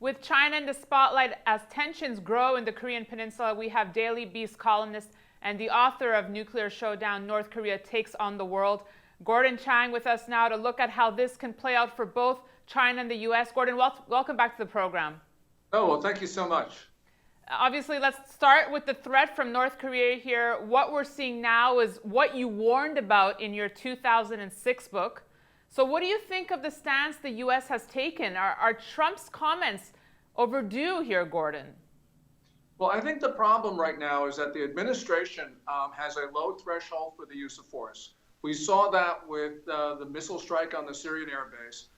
With China in the spotlight as tensions grow in the Korean Peninsula, we have Daily Beast columnist and the author of Nuclear Showdown, North Korea Takes on the World, Gordon Chang, with us now to look at how this can play out for both China and the U.S. Gordon, welcome back to the program. Oh, well, thank you so much. Obviously, let's start with the threat from North Korea here. What we're seeing now is what you warned about in your 2006 book. So what do you think of the stance the U.S. has taken? Are Trump's comments overdue here, Gordon? Well, I think the problem right now is that the administration has a low threshold for the use of force. We saw that with the missile strike on the Syrian air base.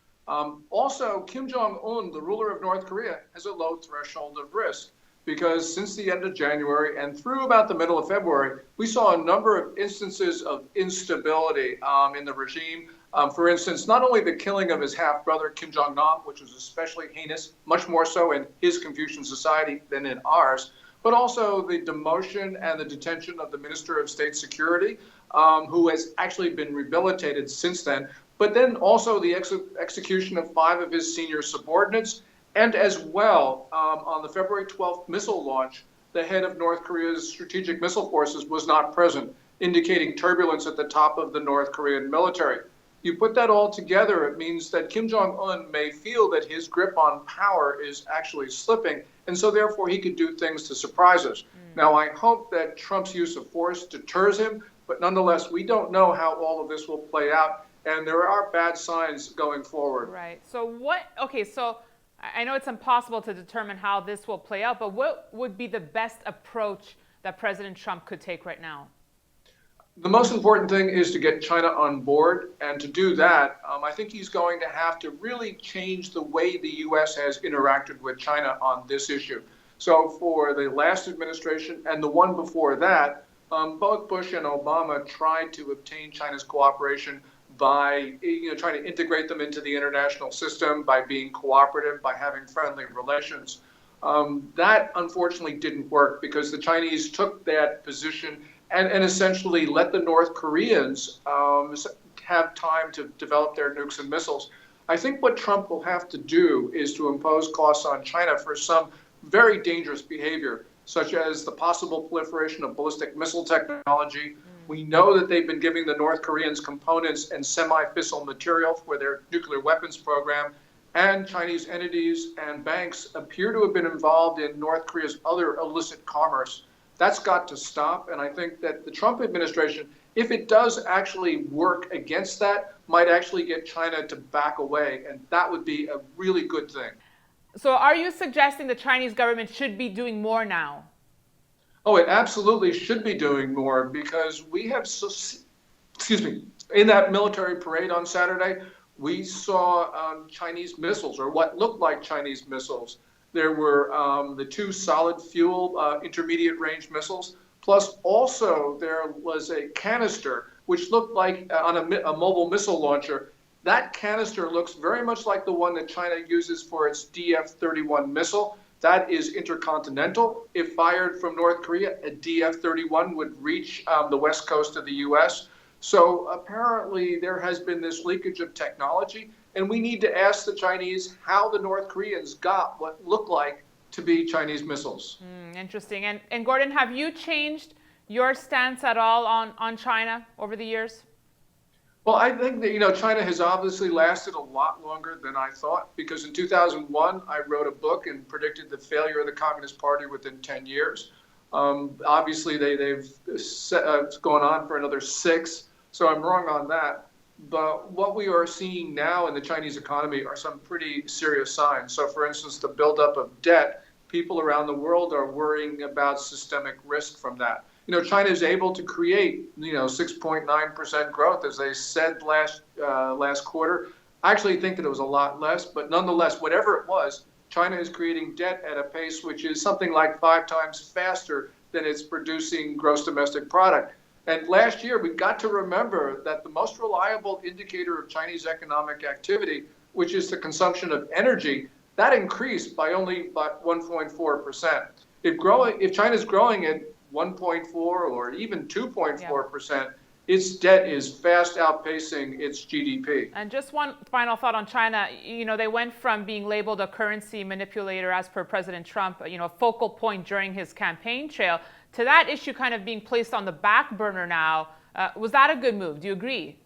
Also, Kim Jong-un, the ruler of North Korea, has a low threshold of risk because since the end of January and through about the middle of February, we saw a number of instances of instability in the regime. For instance, not only the killing of his half-brother, Kim Jong-nam, which was especially heinous, much more so in his Confucian society than in ours, but also the demotion and the detention of the Minister of State Security, who has actually been rehabilitated since then, but then also the execution of 5 of his senior subordinates, and as well, on the February 12th missile launch, the head of North Korea's strategic missile forces was not present, indicating turbulence at the top of the North Korean military. You put that all together, it means that Kim Jong-un may feel that his grip on power is actually slipping, and so therefore he could do things to surprise us. Now, I hope that Trump's use of force deters him, but nonetheless, we don't know how all of this will play out, and there are bad signs going forward. Right. So so I know it's impossible to determine how this will play out, but what would be the best approach that President Trump could take right now? The most important thing is to get China on board, and to do that, I think he's going to have to really change the way the U.S. has interacted with China on this issue. So for the last administration and the one before that, both Bush and Obama tried to obtain China's cooperation by trying to integrate them into the international system, by being cooperative, by having friendly relations. That unfortunately didn't work because the Chinese took that position and essentially let the North Koreans have time to develop their nukes and missiles. I think what Trump will have to do is to impose costs on China for some very dangerous behavior, such as the possible proliferation of ballistic missile technology. We know that they've been giving the North Koreans components and semi-fissile material for their nuclear weapons program, and Chinese entities and banks appear to have been involved in North Korea's other illicit commerce. That's got to stop, and I think that the Trump administration, if it does actually work against that, might actually get China to back away, and that would be a really good thing. So are you suggesting the Chinese government should be doing more now? Oh, it absolutely should be doing more because we have, in that military parade on Saturday, we saw Chinese missiles, or what looked like Chinese missiles. There were the 2 solid fuel intermediate range missiles, plus also there was a canister which looked like on a mobile missile launcher. That canister looks very much like the one that China uses for its DF-31 missile. That is intercontinental. If fired from North Korea, a DF-31 would reach the west coast of the U.S. So apparently there has been this leakage of technology, and we need to ask the Chinese how the North Koreans got what looked like to be Chinese missiles. Interesting. And Gordon, have you changed your stance at all on China over the years? Well, I think that, China has obviously lasted a lot longer than I thought, because in 2001, I wrote a book and predicted the failure of the Communist Party within 10 years. Obviously, they've gone on for another 6, so I'm wrong on that. But what we are seeing now in the Chinese economy are some pretty serious signs. So, for instance, the buildup of debt, people around the world are worrying about systemic risk from that. China is able to create, 6.9% growth, as they said last quarter. I actually think that it was a lot less, but nonetheless, whatever it was, China is creating debt at a pace which is something like 5 times faster than it's producing gross domestic product. And last year, we've got to remember that the most reliable indicator of Chinese economic activity, which is the consumption of energy, that increased by only about 1.4%. If China's growing at 1.4 or even 2.4%, its debt is fast outpacing its GDP. And just one final thought on China. They went from being labeled a currency manipulator, as per President Trump, a focal point during his campaign trail, to that issue kind of being placed on the back burner now. Was that a good move? Do you agree?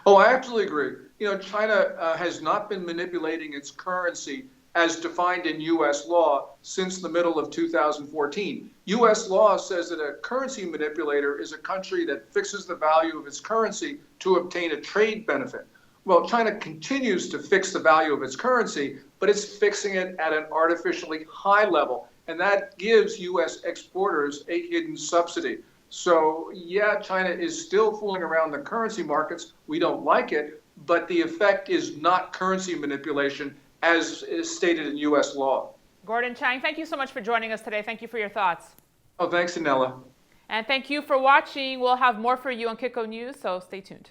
Oh, I absolutely agree. China has not been manipulating its currency as defined in U.S. law since the middle of 2014. U.S. law says that a currency manipulator is a country that fixes the value of its currency to obtain a trade benefit. Well, China continues to fix the value of its currency, but it's fixing it at an artificially high level, and that gives U.S. exporters a hidden subsidy. So, yeah, China is still fooling around the currency markets. We don't like it, but the effect is not currency manipulation as is stated in U.S. law. Gordon Chang, thank you so much for joining us today. Thank you for your thoughts. Oh, thanks, Anela. And thank you for watching. We'll have more for you on Kitco News, so stay tuned.